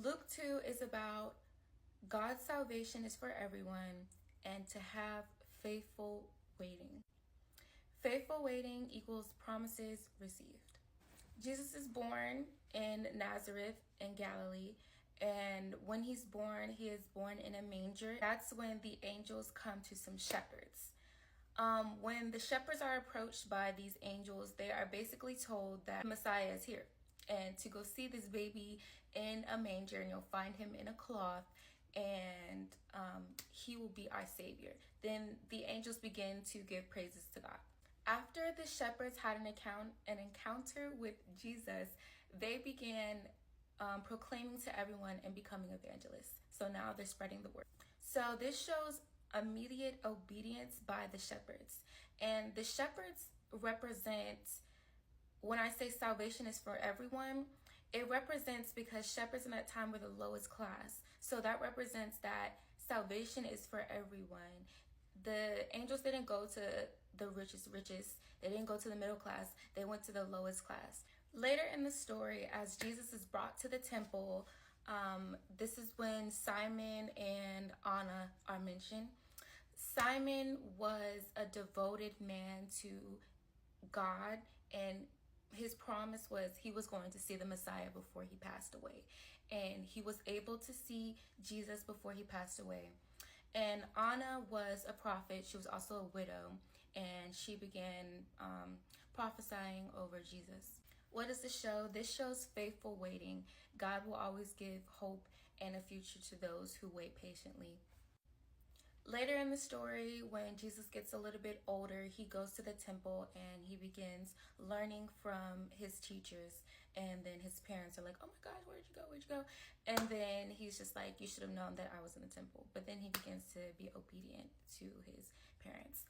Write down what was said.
Luke 2 is about God's salvation is for everyone and to have faithful waiting. Faithful waiting equals promises received. Jesus is born in Nazareth in Galilee, and when he's born, he is born in a manger. That's when the angels come to some shepherds. When the shepherds are approached by these angels, they are basically told that Messiah is here and to go see this baby in a manger, and you'll find him in a cloth, and he will be our savior. Then the angels begin to give praises to God. After the shepherds had an encounter with Jesus, they began proclaiming to everyone and becoming evangelists. So now they're spreading the word. So this shows immediate obedience by the shepherds. And the shepherds represent, when I say salvation is for everyone, it represents because shepherds in that time were the lowest class. So that represents that salvation is for everyone. The angels didn't go to the richest. They didn't go to the middle class. They went to the lowest class. Later in the story, as Jesus is brought to the temple, this is when Simon and Anna are mentioned. Simon was a devoted man to God, and his promise was he was going to see the Messiah before he passed away. And he was able to see Jesus before he passed away. And Anna was a prophet. She was also a widow, and she began prophesying over Jesus. What does this show? This shows faithful waiting. God will always give hope and a future to those who wait patiently. Later in the story, when Jesus gets a little bit older, he goes to the temple and he begins learning from his teachers. And then his parents are like, oh my gosh, where'd you go? Where'd you go? And then he's just like, you should have known that I was in the temple. But then he begins to be obedient to his parents.